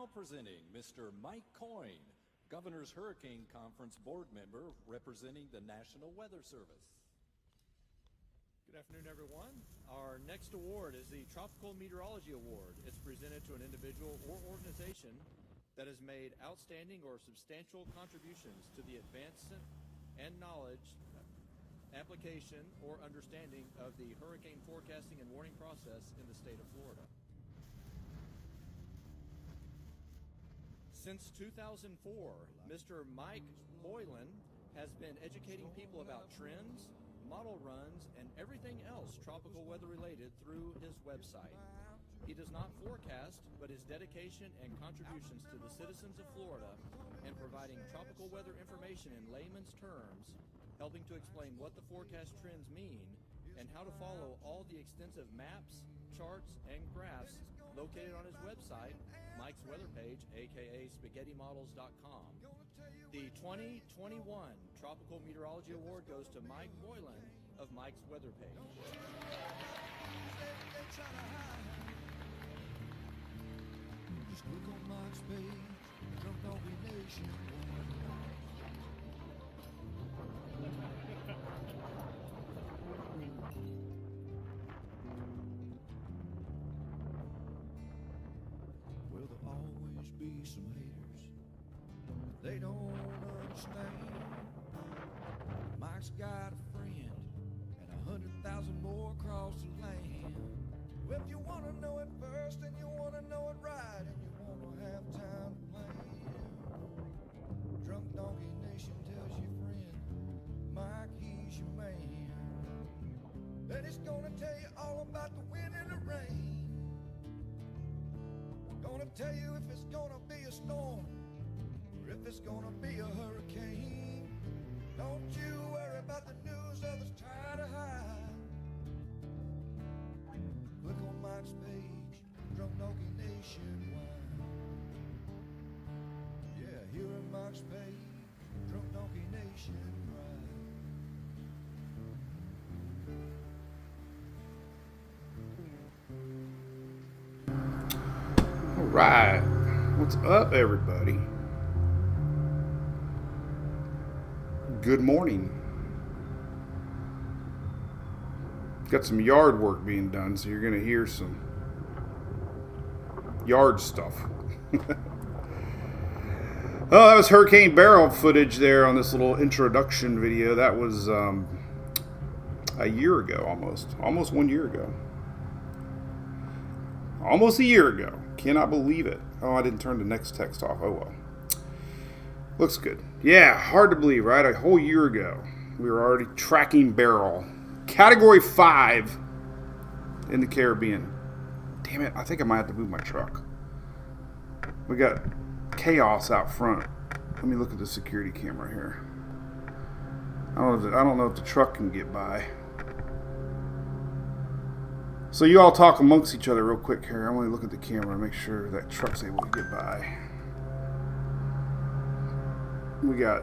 Now presenting Mr. Mike Coyne, Governor's Hurricane Conference Board member representing the National Weather Service. Good afternoon, everyone. Our next award is the Tropical Meteorology Award. It's presented to an individual or organization that has made outstanding or substantial contributions to the advancement and knowledge, application, or understanding of the hurricane forecasting and warning process in the state of Florida. Since 2004, Mr. Mike Boylan has been educating people about trends, model runs, and everything else tropical weather related through his website. He does not forecast, but his dedication and contributions to the citizens of Florida and providing tropical weather information in layman's terms, helping to explain what the forecast trends mean and how to follow all the extensive maps, charts, and graphs located on his website, Mike's weather page, aka spaghettymodels.com. The 2021 Tropical Meteorology Award goes to Mike Boylan of Mike's weather page. Just click on Mike's page, Trump Donkey Nation. Well, there'll always be some haters. They don't understand. Mike's got a friend and 100,000 more across the land. Well, if you want to know it first and you want to know it right and you want to have time to plan, Drunk Donkey Nation tells your friend, Mike, he's your man. And he's gonna tell you all about the wind and the rain. We're gonna tell you if it's gonna be a storm or if it's gonna be a hurricane. Don't you worry about the news others try to hide. Click on Mike's page, Drunk Donkey Nationwide. Yeah, here at Mike's page, Drunk Donkey Nationwide. All right, what's up, everybody? Good morning. Got some yard work being done, so you're going to hear some yard stuff. Oh, that was Hurricane Barrel footage there on this little introduction video. That was a year ago, almost 1 year ago. Almost a year ago. Cannot believe it. Oh, I didn't turn the next text off. Oh, well. Looks good. Yeah, hard to believe, right? A whole year ago, we were already tracking Barrel. Category 5 in the Caribbean. Damn it, I think I might have to move my truck. We got chaos out front. Let me look at the security camera here. I don't know if the truck can get by. So you all talk amongst each other real quick here. I'm going to look at the camera and make sure that truck's able to get by. We got...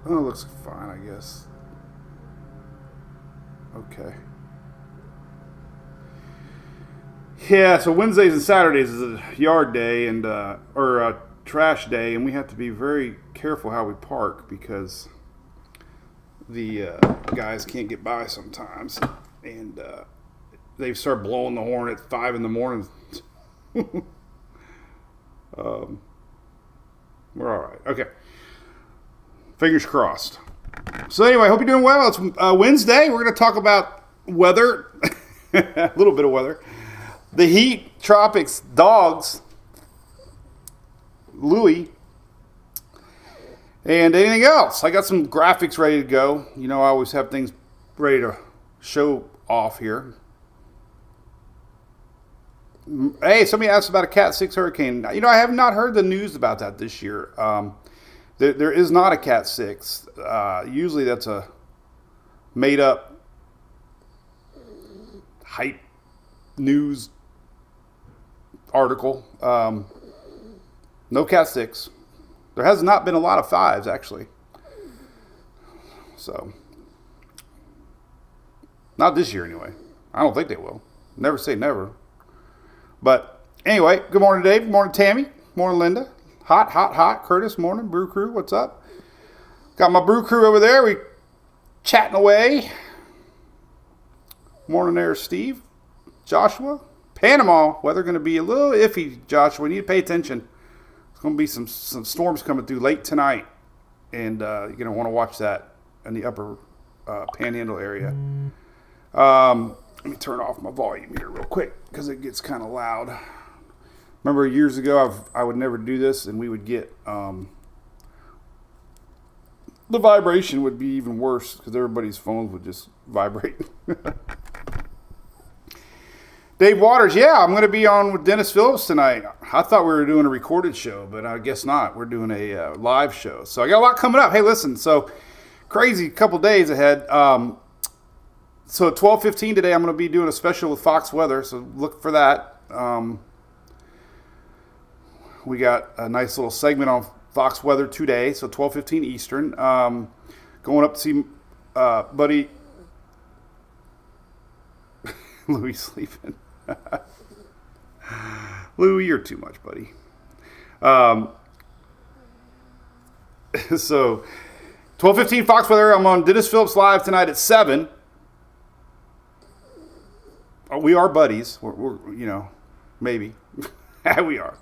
Oh, it looks fine, I guess. Okay. Yeah, so Wednesdays and Saturdays is a yard day and or a trash day, and we have to be very careful how we park because the guys can't get by sometimes, and they start blowing the horn at 5 in the morning. We're all right. Okay. Fingers crossed. So anyway, hope you're doing well. It's Wednesday. We're going to talk about weather, a little bit of weather. The heat, tropics, dogs, Louis, and anything else. I got some graphics ready to go. You know, I always have things ready to show off here. Hey, somebody asked about a Cat 6 hurricane. You know, I have not heard the news about that this year. There is not a Cat 6. Usually that's a made-up hype news article. No Cat 6. There has not been a lot of 5s, actually. So, not this year anyway. I don't think they will. Never say never. But Anyway, good morning, Dave. Good morning, Tammy. Good morning, Linda. Hot, hot, hot. Curtis, morning. Brew crew, what's up? Got my brew crew over there. We chatting away. Morning there, Steve. Joshua. Panama. Weather going to be a little iffy, Joshua. We need to pay attention. There's going to be some storms coming through late tonight. And you're going to want to watch that in the upper panhandle area. Let me turn off my volume here real quick because it gets kind of loud. Remember years ago, I would never do this, and we would get the vibration would be even worse because everybody's phones would just vibrate. Dave Waters, yeah, I'm going to be on with Dennis Phillips tonight. I thought we were doing a recorded show, but I guess not. We're doing a live show. So I got a lot coming up. Hey, listen, so crazy couple days ahead. So at 12:15 today, I'm going to be doing a special with Fox Weather, so look for that. We got a nice little segment on Fox Weather today, so 12:15 Eastern. Going up to see buddy Louis sleeping. Louis, you're too much, buddy. So 12:15 Fox Weather. I'm on Dennis Phillips Live tonight at 7. We are buddies. We're maybe. We are.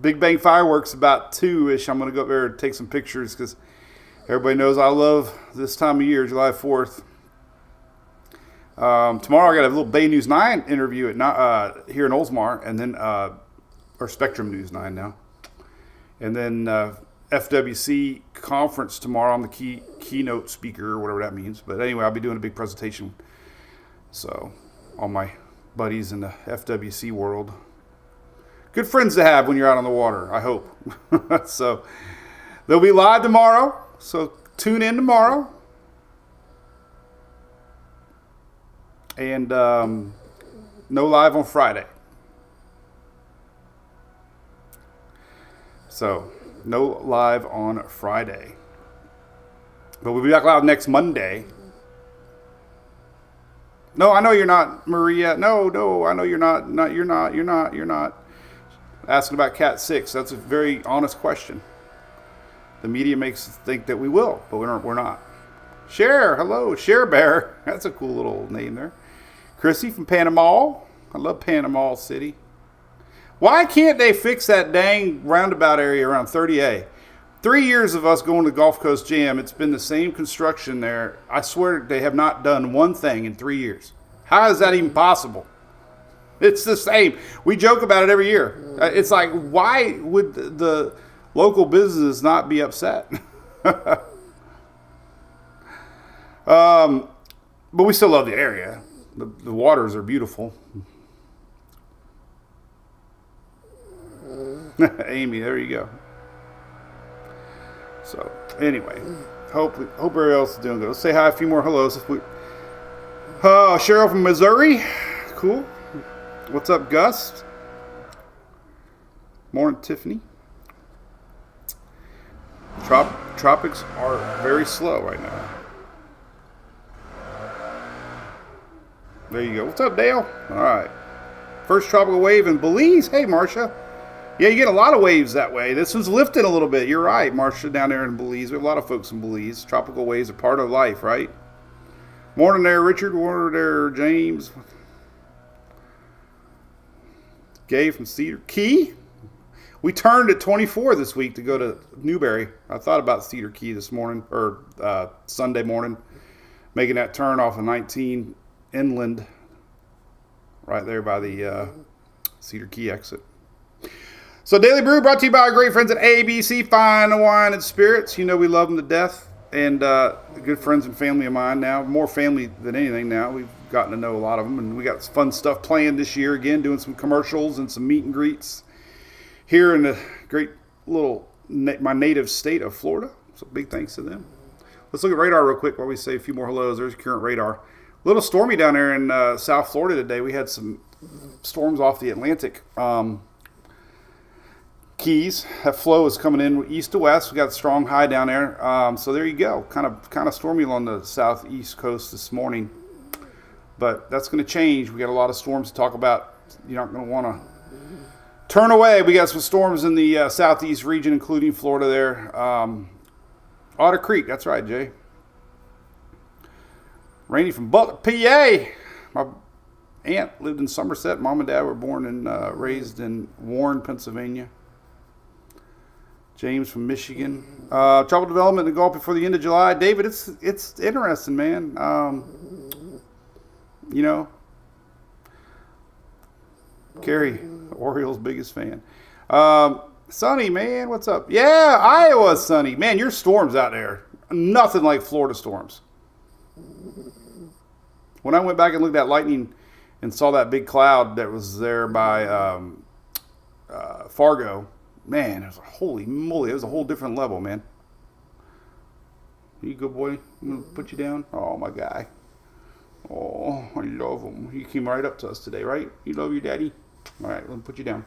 Big Bang Fireworks about 2-ish. I'm going to go up there and take some pictures because everybody knows I love this time of year, July 4th. Tomorrow I got a little Bay News 9 interview at here in Oldsmar, and then or Spectrum News 9 now, and then FWC conference tomorrow. I'm the keynote speaker or whatever that means. But anyway, I'll be doing a big presentation. So all my buddies in the FWC world, good friends to have when you're out on the water, I hope. So they'll be live tomorrow. So tune in tomorrow. And no live on Friday. So, no live on Friday. But we'll be back live next Monday. No, I know you're not, Maria. No, I know you're not. You're not. Asking about Cat 6. That's a very honest question. The media makes us think that we will, but we're not. Cher, hello, Cher Bear. That's a cool little name there. Chrissy from Panama. I love Panama City. Why can't they fix that dang roundabout area around 30A? 3 years of us going to Gulf Coast Jam, it's been the same construction there. I swear they have not done one thing in 3 years. How is that even possible? It's the same. We joke about it every year. It's like, why would the local businesses not be upset? But we still love the area. The waters are beautiful. Amy, there you go. So, anyway, hope everybody else is doing good. Let's say hi, a few more hellos. Cheryl from Missouri. Cool. What's up, Gus? Morning, Tiffany. Tropics are very slow right now. There you go. What's up, Dale? All right. First tropical wave in Belize. Hey, Marcia. Yeah, you get a lot of waves that way. This one's lifting a little bit. You're right, Marcia, down there in Belize. We have a lot of folks in Belize. Tropical waves are part of life, right? Morning there, Richard. Morning there, James. Gay from Cedar Key. We turned at 24 this week to go to Newberry. I thought about Cedar Key this morning, or Sunday morning, making that turn off of 19 inland, right there by the Cedar Key exit. So Daily Brew brought to you by our great friends at ABC Fine Wine and Spirits. You know we love them to death, and good friends and family of mine now. More family than anything now. We've gotten to know a lot of them, and we got fun stuff planned this year again, doing some commercials and some meet and greets here in the great little, my native state of Florida. So big thanks to them. Let's look at radar real quick while we say a few more hellos. There's current radar. A little stormy down there in South Florida today. We had some storms off the Atlantic. Keys. That flow is coming in east to west. We got a strong high down there. So there you go. Kind of stormy on the southeast coast this morning. But that's going to change. We got a lot of storms to talk about You're not going to want to turn away. We got some storms in the southeast region, including Florida there. Otter Creek, that's right, Jay. Randy from Butler, PA. My aunt lived in Somerset. Mom and Dad were born and raised in Warren, Pennsylvania. James from Michigan. Trouble development in the Gulf before the end of July. David, it's interesting, man. You know, Kerry, Orioles' biggest fan. Sunny, man, what's up? Yeah, Iowa's sunny. Man, your storms out there, nothing like Florida storms. When I went back and looked at lightning and saw that big cloud that was there by Fargo, man, it was holy moly, it was a whole different level, man. You good boy? I'm going to put you down. Oh, my guy. Oh, I love him. He came right up to us today, right? You love your daddy? All right, let me put you down.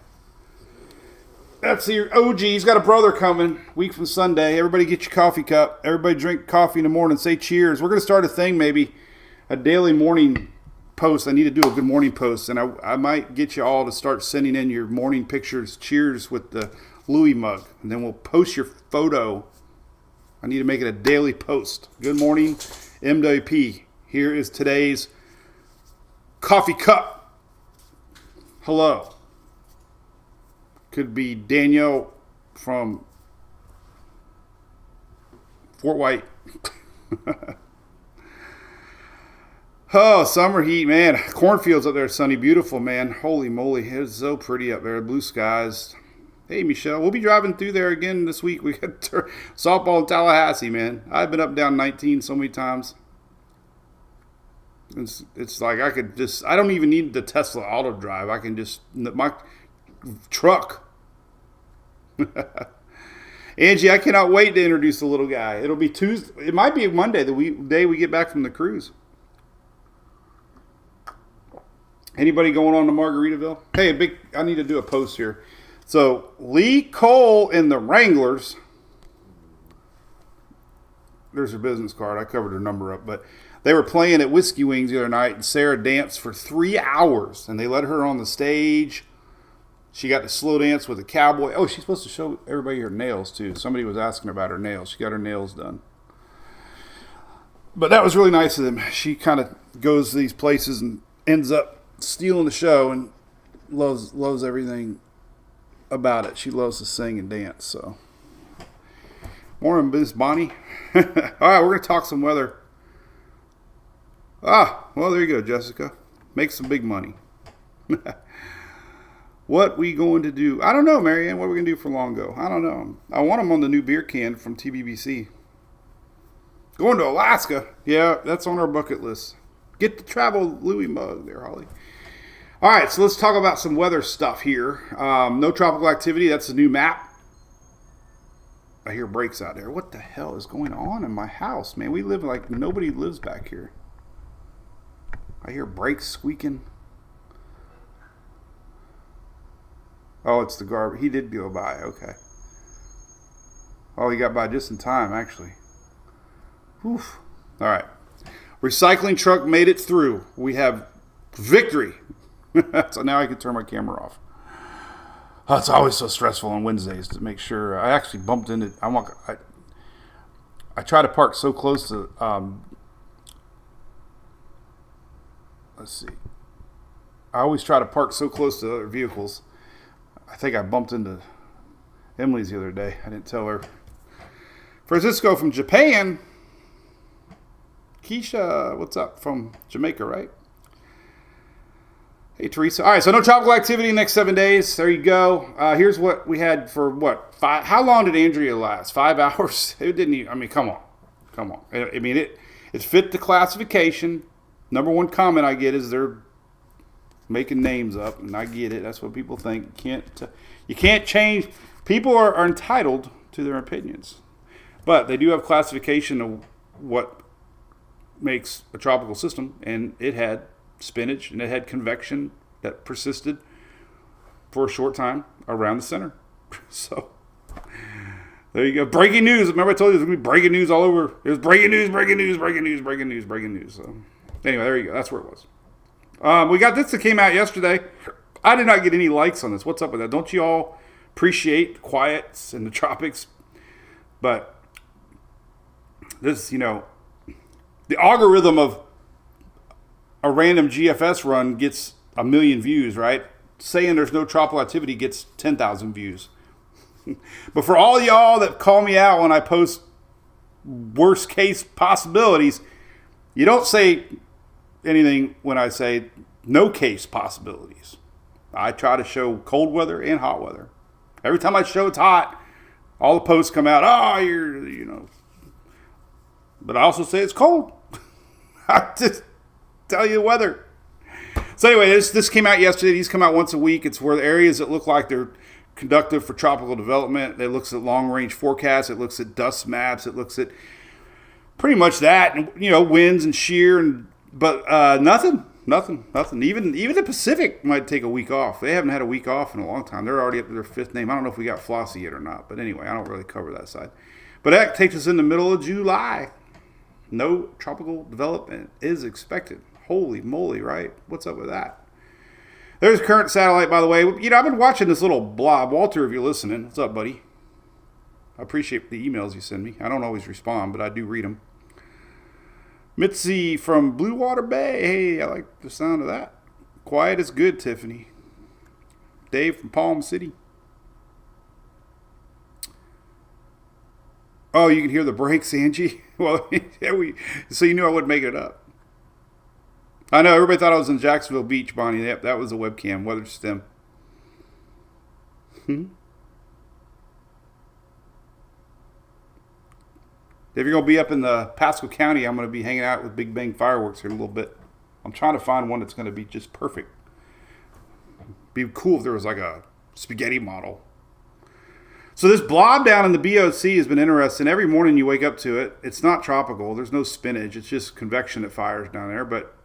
That's your OG. He's got a brother coming week from Sunday. Everybody get your coffee cup. Everybody drink coffee in the morning. Say cheers. We're going to start a thing maybe, a daily morning post. I need to do a good morning post, and I might get you all to start sending in your morning pictures. Cheers with the Louis mug, and then we'll post your photo. I need to make it a daily post. Good morning, MWP. Here is today's coffee cup. Hello. Could be Danielle from Fort White. Oh, summer heat, man. Cornfields up there, sunny, beautiful, man. Holy moly, it's so pretty up there. Blue skies. Hey, Michelle, we'll be driving through there again this week. We got softball in Tallahassee, man. I've been up down 19 so many times. It's like I don't even need the Tesla auto drive. I can just, my truck. Angie, I cannot wait to introduce the little guy. It'll be Tuesday. It might be Monday, the day we get back from the cruise. Anybody going on to Margaritaville? Hey, I need to do a post here. So, Lee Cole and the Wranglers. There's her business card. I covered her number up. But they were playing at Whiskey Wings the other night, and Sarah danced for 3 hours. And they let her on the stage. She got to slow dance with a cowboy. Oh, she's supposed to show everybody her nails, too. Somebody was asking about her nails. She got her nails done. But that was really nice of them. She kind of goes to these places and ends up stealing the show and loves everything about it. She loves to sing and dance. So, morning, Miss Bonnie. All right, we're going to talk some weather. Well, there you go, Jessica. Make some big money. What we going to do? I don't know, Marianne. What are we going to do for Longo? I don't know. I want them on the new beer can from TBBC. Going to Alaska. Yeah, that's on our bucket list. Get the travel Louis mug there, Holly. All right, so let's talk about some weather stuff here. No tropical activity. That's the new map. I hear brakes out there. What the hell is going on in my house, man? We live like nobody lives back here. I hear brakes squeaking. Oh, it's the garbage. He did go by. Okay. Oh, he got by just in time, actually. Oof. All right. Recycling truck made it through. We have victory. So now I can turn my camera off. Oh, it's always so stressful on Wednesdays to make sure. I actually bumped into. I try to park so close to. Let's see. I always try to park so close to other vehicles. I think I bumped into Emily's the other day. I didn't tell her. Francisco from Japan. Keisha, what's up? From Jamaica, right? Hey, Teresa. All right, so no tropical activity next 7 days. There you go. Here's what we had for what? How long did Andrea last? 5 hours? It didn't even, I mean, come on. I mean, it fit the classification. Number one comment I get is they're making names up, and I get it. That's what people think. You can't change. People are entitled to their opinions. But they do have classification of what makes a tropical system, and it had spinach, and it had convection that persisted for a short time around the center. So, there you go. Breaking news. Remember I told you there's going to be breaking news all over. There's breaking news. So, anyway, there you go. That's where it was. We got this that came out yesterday. I did not get any likes on this. What's up with that? Don't you all appreciate quiets in the tropics? But this, the algorithm of a random GFS run gets 1 million views, right? Saying there's no tropical activity gets 10,000 views. But for all y'all that call me out when I post worst case possibilities, you don't say anything when I say no case possibilities. I try to show cold weather and hot weather. Every time I show it's hot, all the posts come out, but I also say it's cold. I just tell you the weather. So anyway, this came out yesterday. These come out once a week. It's where the areas that look like they're conductive for tropical development. It looks at long-range forecasts. It looks at dust maps. It looks at pretty much that, and winds and shear, but nothing. Even the Pacific might take a week off. They haven't had a week off in a long time. They're already up to their 5th name. I don't know if we got Flossie yet or not, but anyway, I don't really cover that side. But that takes us in the middle of July. No tropical development is expected. Holy moly, right? What's up with that? There's current satellite, by the way. I've been watching this little blob. Walter, if you're listening, what's up, buddy? I appreciate the emails you send me. I don't always respond, but I do read them. Mitzi from Blue Water Bay. Hey, I like the sound of that. Quiet is good, Tiffany. Dave from Palm City. Oh, you can hear the brakes, Angie? Well, so you knew I wouldn't make it up. I know, everybody thought I was in Jacksonville Beach, Bonnie. Yep, that was a webcam, weather stem. If you're going to be up in the Pasco County, I'm going to be hanging out with Big Bang Fireworks here in a little bit. I'm trying to find one that's going to be just perfect. Be cool if there was like a spaghetti model. So this blob down in the BOC has been interesting. Every morning you wake up to it. It's not tropical. There's no spinach. It's just convection that fires down there. But,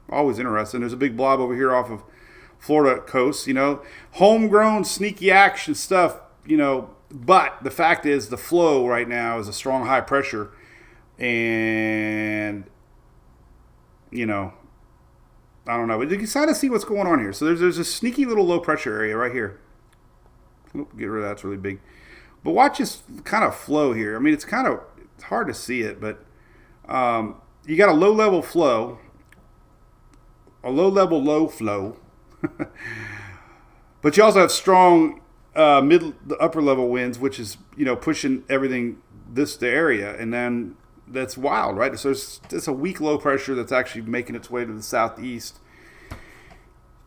always interesting. There's a big blob over here off of Florida coast, Homegrown, sneaky action stuff, But the fact is the flow right now is a strong high pressure. And, I don't know. But you can kind of see what's going on here. So there's a sneaky little low pressure area right here. Get rid of that. It's really big. But watch this kind of flow here. I mean, it's hard to see it, but you got a low-level flow, a low-level low flow. But you also have strong the upper-level winds, which is, pushing everything the area. And then that's wild, right? So it's a weak low pressure that's actually making its way to the southeast.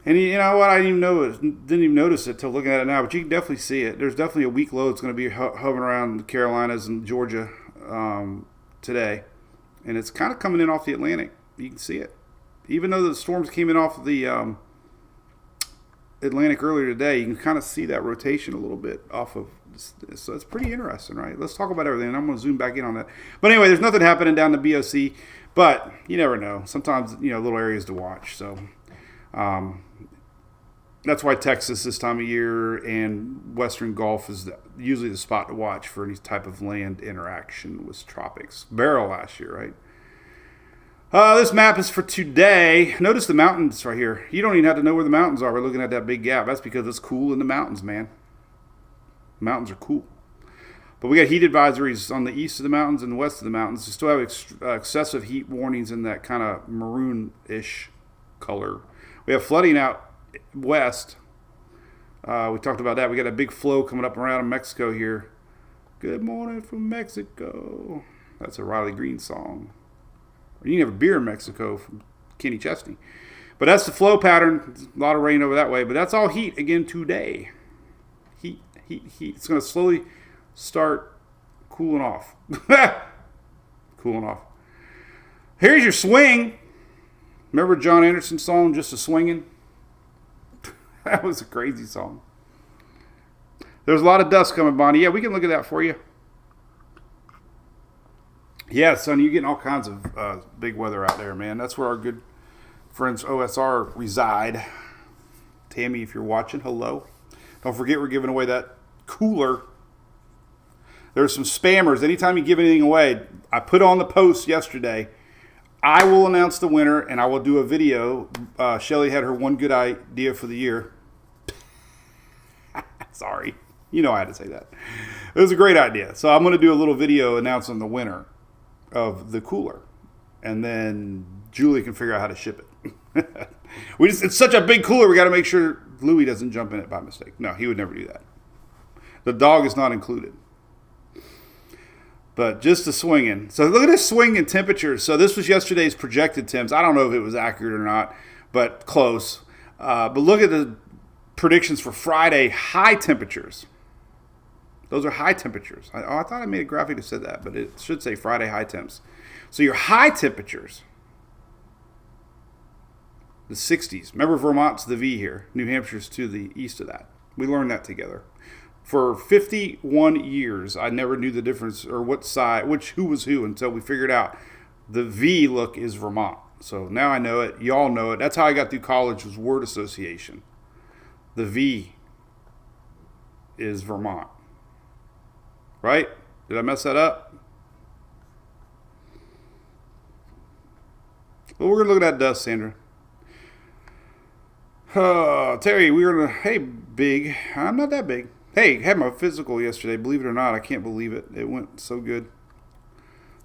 And you know what? I didn't even notice it till looking at it now, but you can definitely see it. There's definitely a weak low that's going to be hovering around the Carolinas and Georgia today. And it's kind of coming in off the Atlantic. You can see it. Even though the storms came in off the Atlantic earlier today, you can kind of see that rotation a little bit off of this. So it's pretty interesting, right? Let's talk about everything. I'm going to zoom back in on that. But anyway, there's nothing happening down the BOC, but you never know. Sometimes, little areas to watch. So that's why Texas this time of year and Western Gulf is usually the spot to watch for any type of land interaction with tropics. Beryl last year, right? This map is for today. Notice the mountains right here. You don't even have to know where the mountains are. We're looking at that big gap. That's because it's cool in the mountains, man. The mountains are cool. But we got heat advisories on the east of the mountains and the west of the mountains. We still have excessive heat warnings in that kind of maroon-ish color. We have flooding out west. We talked about that. We got a big flow coming up around Mexico here. Good morning from Mexico. That's a Riley Green song. You can have a beer in Mexico from Kenny Chesney. But that's the flow pattern. A lot of rain over that way. But that's all heat again today. Heat. It's going to slowly start cooling off. Cooling off. Here's your swing. Remember John Anderson's song, Just a Swingin'? That was a crazy song. There's a lot of dust coming, Bonnie. Yeah, we can look at that for you. Yeah, son, you're getting all kinds of big weather out there, man. That's where our good friends OSR reside. Tammy, if you're watching, hello. Don't forget we're giving away that cooler. There's some spammers. Anytime you give anything away, I put on the post yesterday, I will announce the winner, and I will do a video. Shelly had her one good idea for the year. Sorry. You know I had to say that. It was a great idea. So I'm going to do a little video announcing the winner of the cooler. And then Julie can figure out how to ship it. It's such a big cooler, we got to make sure Louis doesn't jump in it by mistake. No, he would never do that. The dog is not included. But just the swinging. So look at this swing in temperatures. So this was yesterday's projected temps. I don't know if it was accurate or not, but close. But look at the predictions for Friday high temperatures. Those are high temperatures. I thought I made a graphic that said that, but it should say Friday high temps. So your high temperatures, the 60s. Remember, Vermont's the V here. New Hampshire's to the east of that. We learned that together. For 51 years, I never knew the difference or what side, who was who until we figured out the V look is Vermont. So now I know it. Y'all know it. That's how I got through college, was word association. The V is Vermont. Right? Did I mess that up? Well, we're going to look at that dust, Sandra. Terry, we were going to... Hey, big. I'm not that big. Hey, had my physical yesterday. Believe it or not, I can't believe it. It went so good.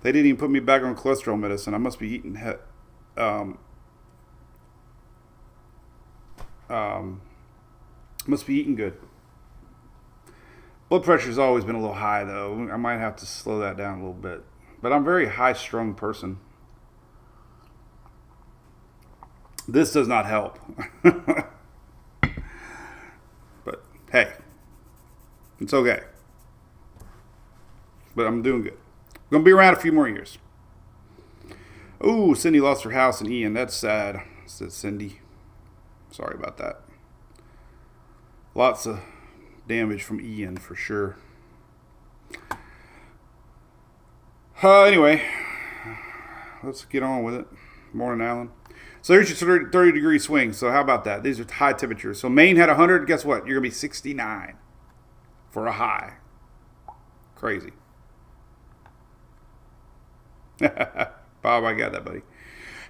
They didn't even put me back on cholesterol medicine. I must be eating... must be eating good. Blood pressure's always been a little high, though. I might have to slow that down a little bit. But I'm a very high-strung person. This does not help. But, hey. It's okay. But I'm doing good. I'm going to be around a few more years. Ooh, Cindy lost her house in Ian. That's sad, said Cindy. Sorry about that. Lots of damage from Ian for sure. Anyway, let's get on with it. Morning, Alan. So here's your 30-degree swing. So how about that? These are high temperatures. So Maine had 100. Guess what? You're going to be 69 for a high. Crazy. Bob, I got that, buddy.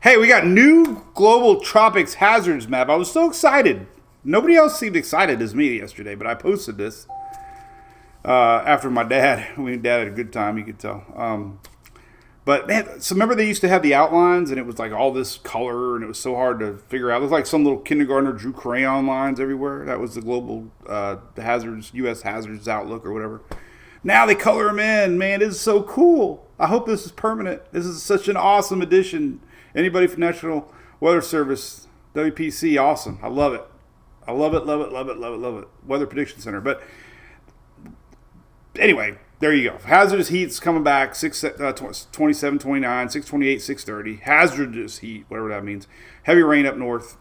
Hey, we got new global tropics hazards map. I was so excited. Nobody else seemed excited as me yesterday, but I posted this after my dad. Dad had a good time, you could tell. But man, so remember they used to have the outlines, and it was like all this color, and it was so hard to figure out. It was like some little kindergartner drew crayon lines everywhere. That was the global hazards, U.S. hazards outlook or whatever. Now they color them in. Man, this is so cool. I hope this is permanent. This is such an awesome addition. Anybody from National Weather Service, WPC, awesome. I love it. I love it, love it, love it, love it, love it. Weather Prediction Center. But anyway, there you go. Hazardous heat's coming back, 27, 29, 628, 630. Hazardous heat, whatever that means. Heavy rain up north.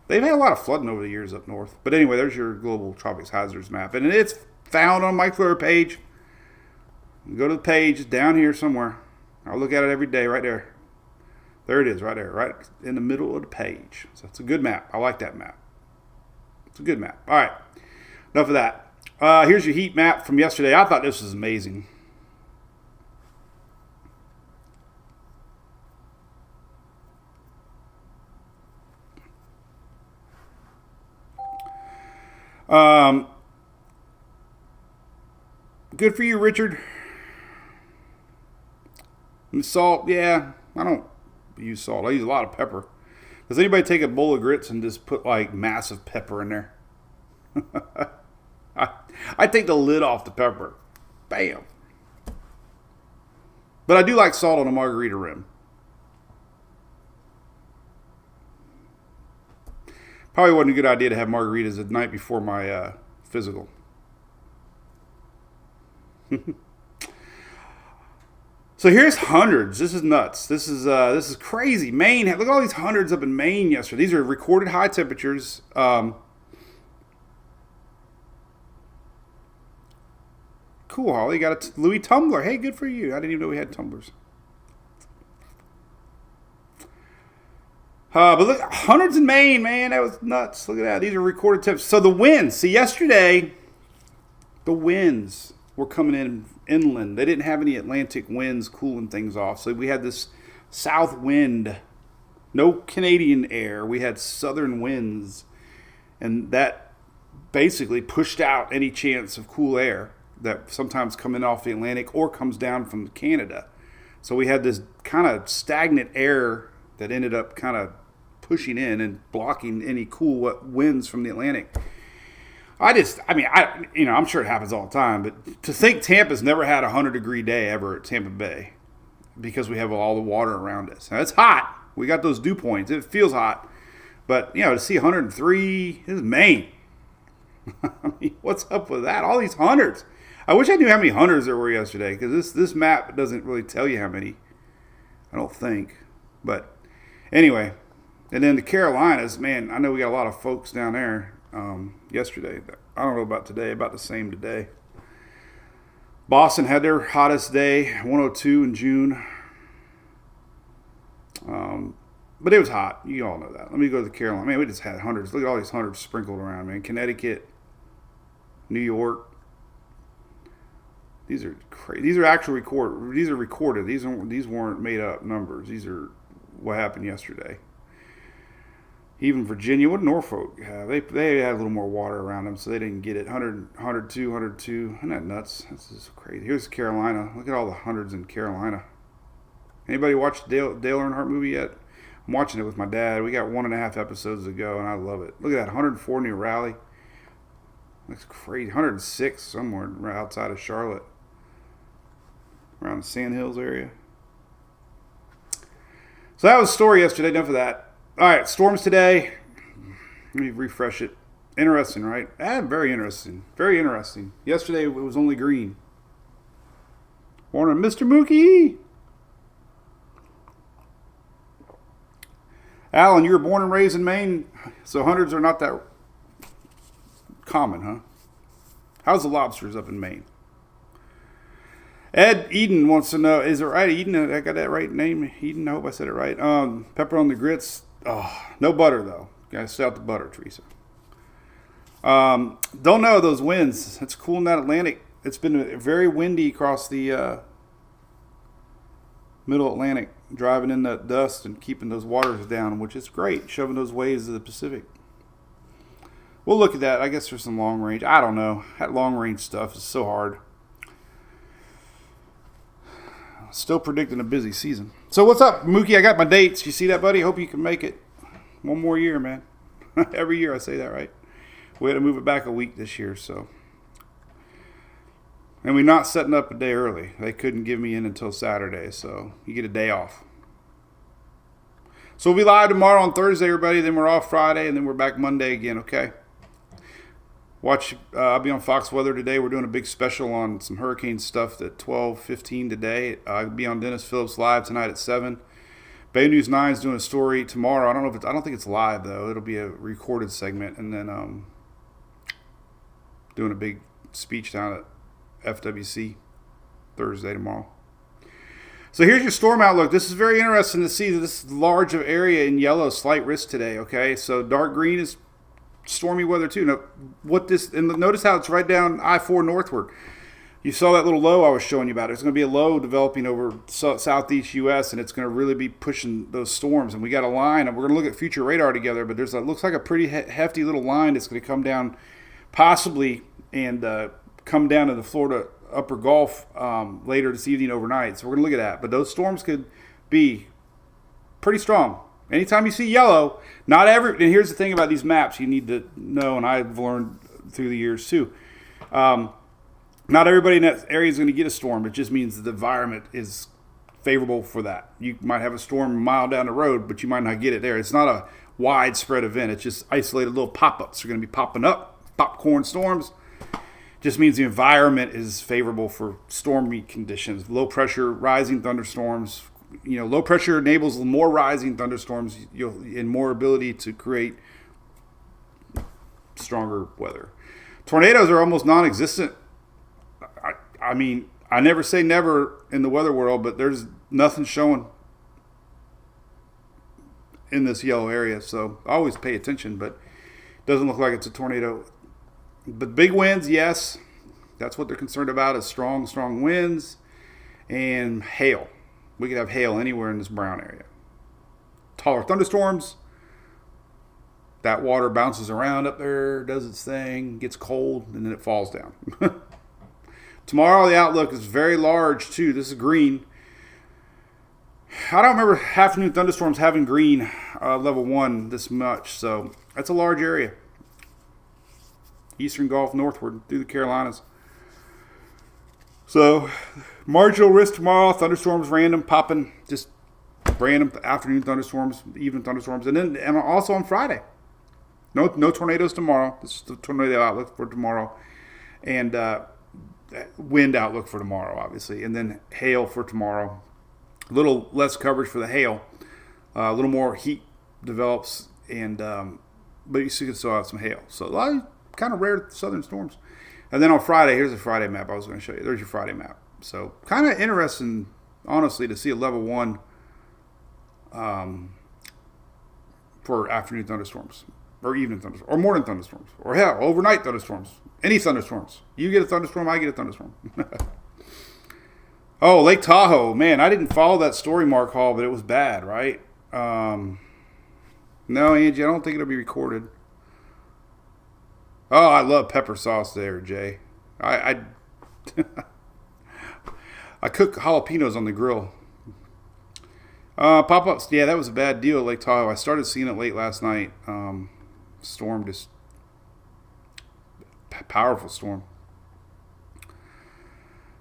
They've had a lot of flooding over the years up north. But anyway, there's your global tropics hazards map. And it's found on Mike Fleur page. Go to the page, it's down here somewhere. I'll look at it every day right there. There it is, right there, right in the middle of the page. So it's a good map. I like that map. It's a good map. All right, enough of that. Here's your heat map from yesterday. I thought this was amazing. Good for you, Richard. And salt, yeah, I don't use salt. I use a lot of pepper. Does anybody take a bowl of grits and just put like massive pepper in there? I take the lid off the pepper. Bam. But I do like salt on a margarita rim. Probably wasn't a good idea to have margaritas the night before my physical. So here's hundreds. This is nuts. This is crazy. Maine. Look at all these hundreds up in Maine yesterday. These are recorded high temperatures. Cool, Holly. Got a Louis tumbler. Hey, good for you. I didn't even know we had tumblers. But look, hundreds in Maine, man. That was nuts. Look at that. These are recorded temps. So the winds. See, yesterday, the winds were coming in inland. They didn't have any Atlantic winds cooling things off. So we had this south wind. No Canadian air. We had southern winds. And that basically pushed out any chance of cool air that sometimes come in off the Atlantic or comes down from Canada. So we had this kind of stagnant air that ended up kind of pushing in and blocking any cool winds from the Atlantic. I'm sure it happens all the time, but to think Tampa's never had a 100-degree day ever at Tampa Bay because we have all the water around us. Now, it's hot. We got those dew points. It feels hot. But, to see 103, this is Maine. I mean, what's up with that? All these hundreds. I wish I knew how many hundreds there were yesterday because this map doesn't really tell you how many. I don't think. But anyway, and then the Carolinas, man, I know we got a lot of folks down there yesterday. I don't know about today, about the same today. Boston had their hottest day, 102 in June. But it was hot. You all know that. Let me go to the Carolinas. Man, we just had hundreds. Look at all these hundreds sprinkled around, man. Connecticut, New York. These are crazy. These are actual recorded. These are recorded. These weren't made up numbers. These are what happened yesterday. Even Virginia, what did Norfolk have? They had a little more water around them, so they didn't get it. 100, 102, 102. Isn't that nuts? This is crazy. Here's Carolina. Look at all the hundreds in Carolina. Anybody watch the Dale Earnhardt movie yet? I'm watching it with my dad. We got 1.5 episodes to go, and I love it. Look at that, 104 near Raleigh. That's crazy. 106 somewhere right outside of Charlotte, around the Sand Hills area. So that was the story yesterday. Enough of that. All right, storms today. Let me refresh it. Interesting, right? Very interesting. Very interesting. Yesterday it was only green. Morning, Mr. Mookie. Alan, you were born and raised in Maine, so hundreds are not that common, huh? How's the lobsters up in Maine? Ed Eden wants to know, is it right? Eden, I got that right name? Eden, I hope I said it right. Pepper on the grits. Oh, no butter, though. Gotta stay out the butter, Teresa. Don't know those winds. It's cool in that Atlantic. It's been very windy across the middle Atlantic, driving in that dust and keeping those waters down, which is great, shoving those waves to the Pacific. We'll look at that. I guess there's some long range. I don't know. That long range stuff is so hard. Still predicting a busy season. So what's up, Mookie? I got my dates. You see that, buddy? Hope you can make it. One more year, man. Every year I say that, right? We had to move it back a week this year, so. And we're not setting up a day early. They couldn't give me in until Saturday, so you get a day off. So we'll be live tomorrow on Thursday, everybody. Then we're off Friday, and then we're back Monday again, okay? I'll be on Fox Weather today. We're doing a big special on some hurricane stuff at 12:15 today. I'll be on Dennis Phillips Live tonight at 7. Bay News 9 is doing a story tomorrow. I don't think it's live, though. It'll be a recorded segment. And then doing a big speech down at FWC Thursday tomorrow. So here's your storm outlook. This is very interesting to see this large of area in yellow, slight risk today, okay? So dark green is stormy weather too. Now, notice how it's right down I-4 northward. You saw that little low I was showing you about. It's going to be a low developing over southeast U.S., and it's going to really be pushing those storms. And we got a line, and we're going to look at future radar together, but looks like a pretty hefty little line that's going to come down possibly and come down to the Florida upper Gulf later this evening overnight. So we're going to look at that. But those storms could be pretty strong. Anytime you see yellow, and here's the thing about these maps you need to know, and I've learned through the years too. Not everybody in that area is going to get a storm. It just means that the environment is favorable for that. You might have a storm a mile down the road, but you might not get it there. It's not a widespread event. It's just isolated little pop-ups. They're going to be popping up, popcorn storms. Just means the environment is favorable for stormy conditions. Low pressure, rising thunderstorms. Low pressure enables more rising thunderstorms and more ability to create stronger weather. Tornadoes are almost non-existent. I mean, I never say never in the weather world, but there's nothing showing in this yellow area. So I always pay attention, but it doesn't look like it's a tornado. But big winds, yes. That's what they're concerned about is strong winds and hail. we could have hail anywhere in this Brown area. Taller thunderstorms. That water bounces around up there, does its thing, gets cold, and then it falls down. Tomorrow, the outlook is very large, too. This is green. I don't remember afternoon thunderstorms having green level 1 this much, so that's a large area. Eastern Gulf northward through the Carolinas. So, marginal risk tomorrow, thunderstorms random, popping, just random afternoon thunderstorms, evening thunderstorms, and also on Friday. No tornadoes tomorrow. This is the tornado outlook for tomorrow. And wind outlook for tomorrow, obviously. And then hail for tomorrow. A little less coverage for the hail. A little more heat develops, and but you still have some hail. So a lot of kind of rare southern storms. And then on Friday, here's a Friday map I was going to show you. There's your Friday map. So kind of interesting, honestly, to see a level 1 for afternoon thunderstorms, or evening thunderstorms, or morning thunderstorms, or hell, overnight thunderstorms. Any thunderstorms. You get a thunderstorm, I get a thunderstorm. Oh, Lake Tahoe. Man, I didn't follow that story, Mark Hall, but it was bad, right? No, Angie, I don't think it'll be recorded. Oh, I love pepper sauce there, Jay. I cook jalapenos on the grill. Pop-ups. Yeah, that was a bad deal at Lake Tahoe. I started seeing it late last night. Storm, just powerful storm.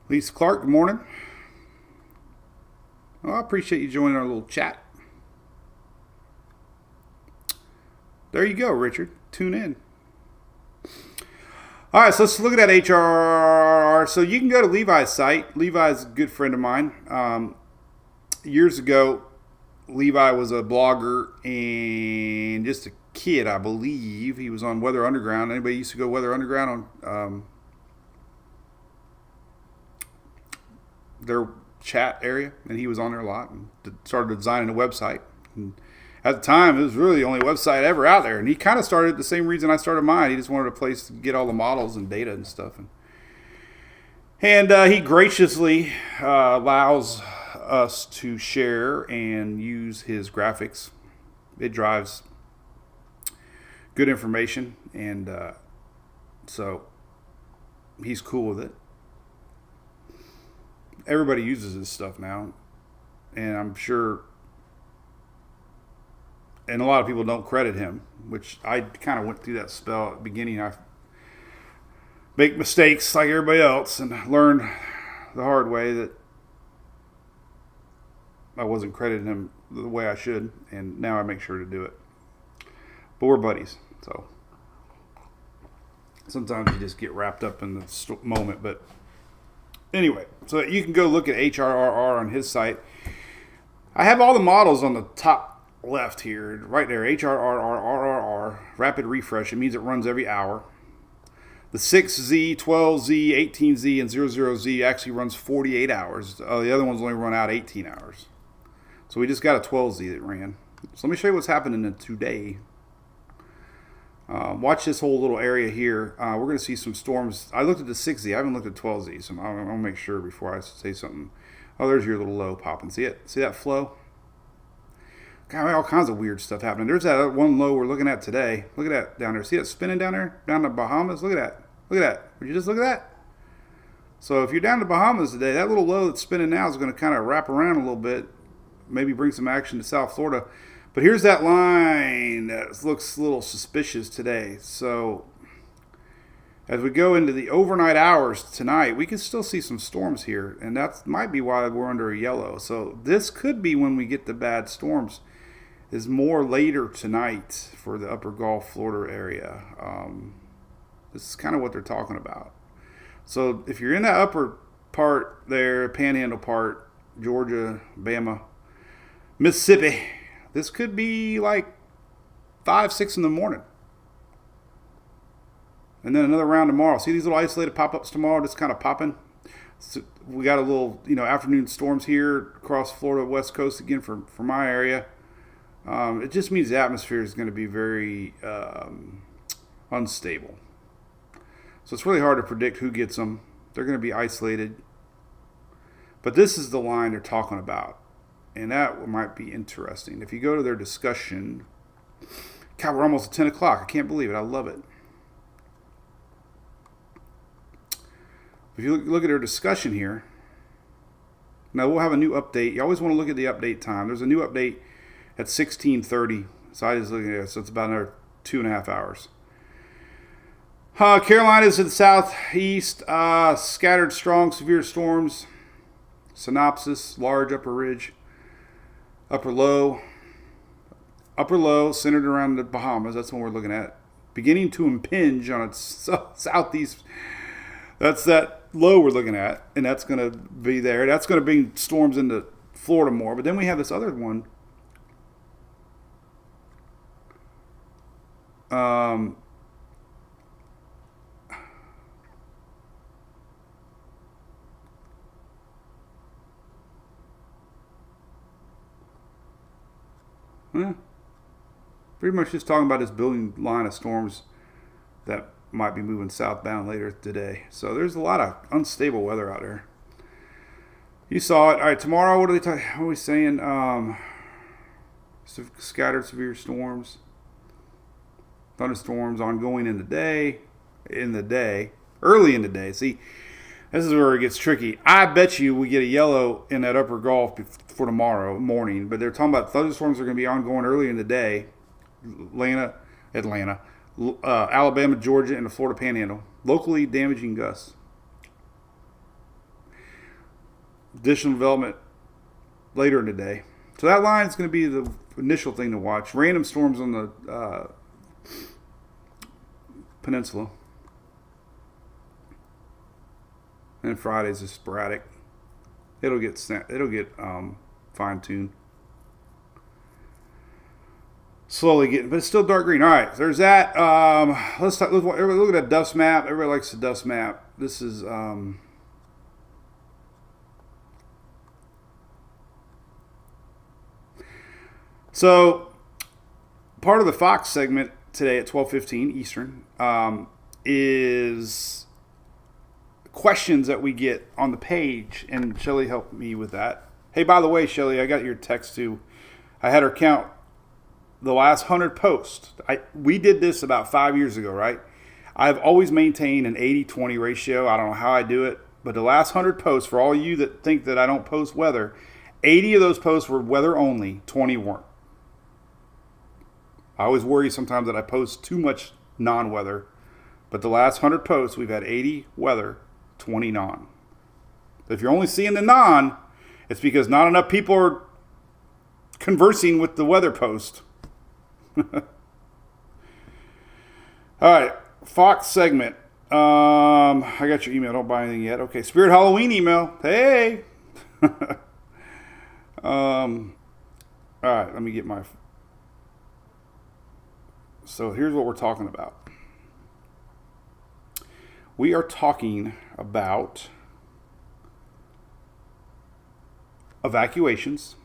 Lisa Clark, good morning. Well, I appreciate you joining our little chat. There you go, Richard. Tune in. All right, so let's look at that HRR. So you can go to Levi's site. Levi's a good friend of mine. Years ago, Levi was a blogger and just a kid, I believe. He was on Weather Underground. Anybody used to go Weather Underground on their chat area? And he was on there a lot and started designing a website. And at the time, it was really the only website ever out there. And he kind of started the same reason I started mine. He just wanted a place to get all the models and data and stuff. And he graciously allows us to share and use his graphics. It drives good information, and so he's cool with it. Everybody uses this stuff now, and I'm sure, and a lot of people don't credit him, which I kind of went through that spell at the beginning. I make mistakes like everybody else and learned the hard way that I wasn't crediting him the way I should, and now I make sure to do it. But we're buddies, so sometimes you just get wrapped up in the moment. But anyway, so you can go look at HRRR on his site. I have all the models on the top left here, right there, HRRRRR, rapid refresh. It means it runs every hour. The 6Z, 12Z, 18Z, and 00Z actually runs 48 hours. The other ones only run out 18 hours. So we just got a 12Z that ran. So let me show you what's happening today. Watch this whole little area here. We're going to see some storms. I looked at the 6Z. I haven't looked at 12Z, so I'll make sure before I say something. Oh, there's your little low popping. See it? See that flow? God, all kinds of weird stuff happening. There's that one low we're looking at today. Look at that down there. See it spinning down there? Down the Bahamas? Look at that. Look at that. Would you just look at that? So if you're down to Bahamas today, that little low that's spinning now is going to kind of wrap around a little bit. Maybe bring some action to South Florida. But here's that line that looks a little suspicious today. So as we go into the overnight hours tonight, we can still see some storms here. And that might be why we're under a yellow. So this could be when we get the bad storms. Is more later tonight for the upper Gulf Florida area. This is kind of what they're talking about. So if you're in that upper part there, panhandle part, Georgia, Bama, Mississippi, this could be like 5, 6 in the morning. And then another round tomorrow. See these little isolated pop-ups tomorrow just kind of popping? So we got a little, afternoon storms here across Florida, West Coast again for my area. It just means the atmosphere is going to be very unstable. So it's really hard to predict who gets them. They're going to be isolated. But this is the line they're talking about. And that might be interesting. If you go to their discussion, God, we're almost at 10 o'clock. I can't believe it. I love it. If you look at their discussion here, now we'll have a new update. You always want to look at the update time. There's a new update at 16:30. So I just look at it. So it's about another 2.5 hours. Carolinas to the southeast, scattered strong severe storms. Synopsis, large upper ridge, upper low, centered around the Bahamas. That's what we're looking at. Beginning to impinge on its southeast. That's that low we're looking at, and that's going to be there. That's going to bring storms into Florida more. But then we have this other one. Pretty much just talking about this building line of storms that might be moving southbound later today. So there's a lot of unstable weather out there. You saw it. All right, tomorrow, what are we saying? Scattered severe storms. Thunderstorms ongoing in the day. Early in the day. See, this is where it gets tricky. I bet you we get a yellow in that upper Gulf for tomorrow morning. But they're talking about thunderstorms are going to be ongoing early in the day. Atlanta, Alabama, Georgia, and the Florida Panhandle. Locally damaging gusts. Additional development later in the day. So that line is going to be the initial thing to watch. Random storms on the peninsula. And Friday's is sporadic. It'll get fine-tuned. Slowly getting, but it's still dark green. All right, there's that. Let's look at that dust map. Everybody likes the dust map. This is so part of the Fox segment today at 12:15 Eastern is questions that we get on the page, and Shelly helped me with that. Hey, by the way, Shelly, I got your text too. I had her count the last 100 posts. We did this about 5 years ago, right? I've always maintained an 80-20 ratio. I don't know how I do it, but the last 100 posts, for all you that think that I don't post weather, 80 of those posts were weather only, 20 weren't. I always worry sometimes that I post too much non-weather, but the last 100 posts, we've had 80 weather, 20 non. If you're only seeing the non, it's because not enough people are conversing with the weather post. All right, Fox segment. I got your email. Don't buy anything yet. Okay, Spirit Halloween email. Hey. All right, let me get my. So here's what we're talking about. We are talking about evacuations.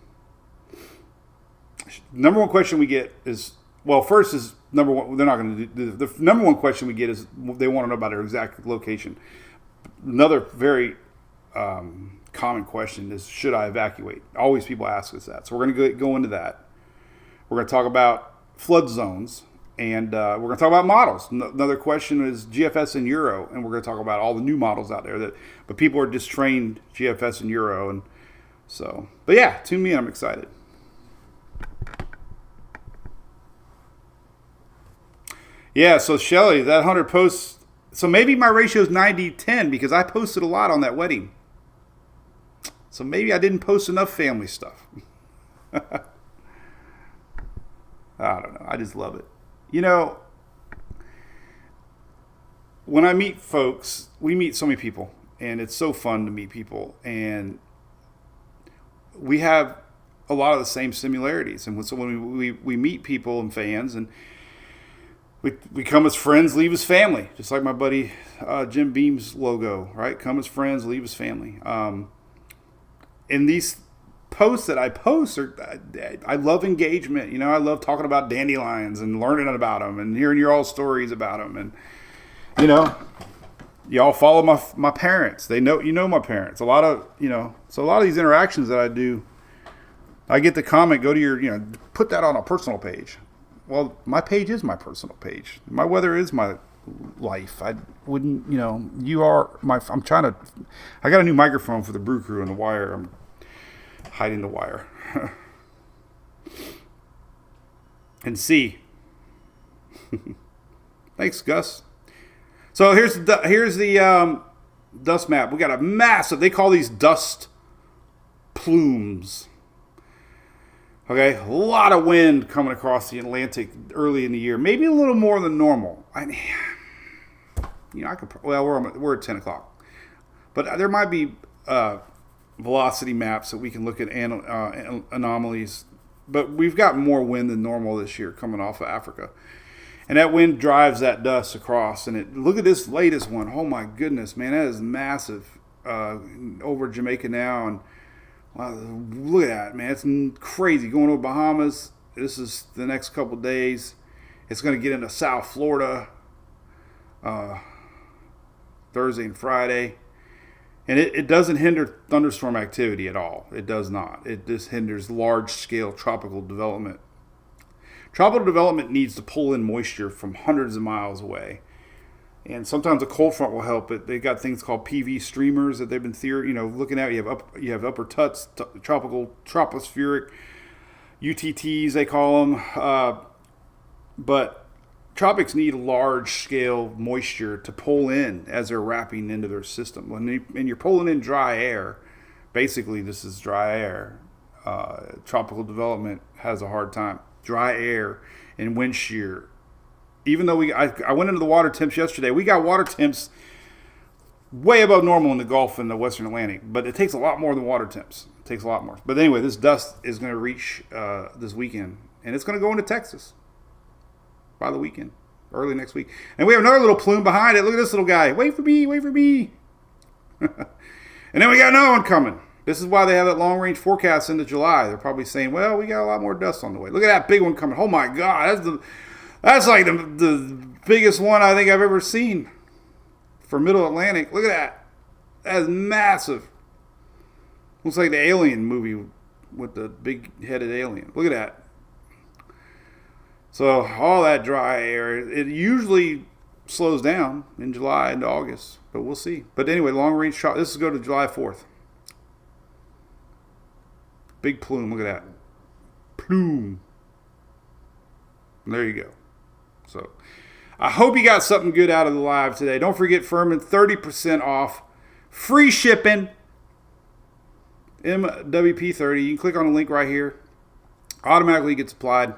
Number one question we get is, well, first is number one. They're not going to do the number one question we get is they want to know about our exact location. Another very common question is, should I evacuate? Always people ask us that. So we're going to go into that. We're going to talk about flood zones, and we're going to talk about models. Another question is GFS and Euro, and we're going to talk about all the new models out there but people are just trained GFS and Euro, and so. But yeah, tune me in. I'm excited. Yeah, so Shelly, that 100 posts, so maybe my ratio is 90-10 because I posted a lot on that wedding. So maybe I didn't post enough family stuff. I don't know. I just love it. You know, when I meet folks, we meet so many people, and it's so fun to meet people, and we have a lot of the same similarities. And so when we meet people and fans, and we come as friends, leave as family, just like my buddy Jim Beam's logo, right? Come as friends, leave as family. And these posts that I post I love engagement. You know, I love talking about dandelions and learning about them and hearing your all stories about them. And you know, y'all follow my parents. They know my parents. So a lot of these interactions that I do, I get the comment, go to your, put that on a personal page. Well, my page is my personal page. My weather is my life. I wouldn't, you are my, I'm trying to, I got a new microphone for the Brew Crew and the wire. I'm hiding the wire. And see. Thanks, Gus. So here's the dust map. We got a massive, they call these dust plumes. Okay, a lot of wind coming across the Atlantic early in the year, maybe a little more than normal. We're at 10 o'clock, but there might be velocity maps that we can look at anomalies. But we've got more wind than normal this year coming off of Africa, and that wind drives that dust across. And look at this latest one. Oh my goodness, man, that is massive over Jamaica now, and wow, look at that, man. It's crazy. Going over Bahamas. This is the next couple days. It's going to get into South Florida Thursday and Friday. And it doesn't hinder thunderstorm activity at all. It does not. It just hinders large-scale tropical development. Tropical development needs to pull in moisture from hundreds of miles away. And sometimes a cold front will help it. They've got things called PV streamers that they've been looking at. You have upper tuts, tropical tropospheric UTTs they call them. But tropics need large-scale moisture to pull in as they're wrapping into their system. When you're pulling in dry air, basically this is dry air. Tropical development has a hard time. Dry air and wind shear. Even though I went into the water temps yesterday, we got water temps way above normal in the Gulf and the Western Atlantic, but it takes a lot more than water temps. It takes a lot more. But anyway, this dust is going to reach this weekend, and it's going to go into Texas by the weekend, early next week. And we have another little plume behind it. Look at this little guy. Wait for me, wait for me. And then we got another one coming. This is why they have that long-range forecast into July. They're probably saying, well, we got a lot more dust on the way. Look at that big one coming. Oh, my God. That's like the biggest one I think I've ever seen for Middle Atlantic. Look at that. That is massive. Looks like the Alien movie with the big-headed alien. Look at that. So all that dry air, it usually slows down in July into August, but we'll see. But anyway, long-range shot. This is go to July 4th. Big plume. Look at that. Plume. There you go. So I hope you got something good out of the live today. Don't forget Furman, 30% off. Free shipping. MWP30. You can click on the link right here. Automatically gets applied.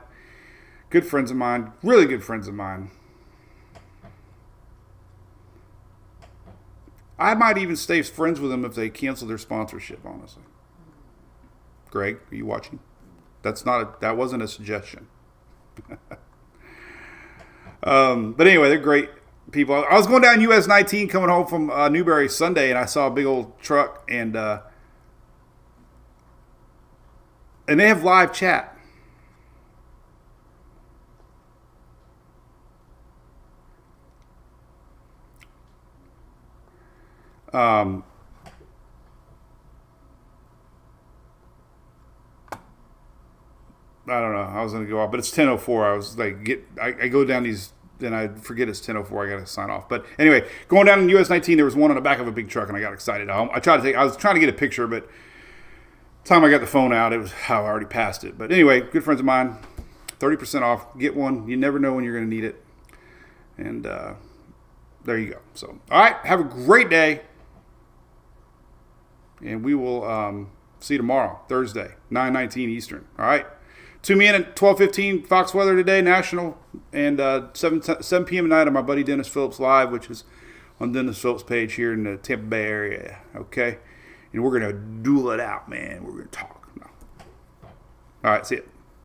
Good friends of mine. Really good friends of mine. I might even stay friends with them if they cancel their sponsorship, honestly. Greg, are you watching? That wasn't a suggestion. But anyway, they're great people. I was going down US 19 coming home from Newberry Sunday, and I saw a big old truck, and they have live chat. I don't know. I was going to go off, but it's 10:04. I was like, I go down these, and I forget it's 10:04. I got to sign off. But anyway, going down in US 19, there was one on the back of a big truck, and I got excited. I was trying to get a picture, but the time I got the phone out, it was how I already passed it. But anyway, good friends of mine, 30% off. Get one. You never know when you're going to need it. And there you go. So, all right, have a great day. And we will see you tomorrow, Thursday, 9:19 Eastern. All right. Tune me in at 12:15 Fox Weather today, national, and 7 p.m. tonight on my buddy Dennis Phillips Live, which is on Dennis Phillips' page here in the Tampa Bay area. Okay. And we're going to duel it out, man. We're going to talk. No. All right. See you.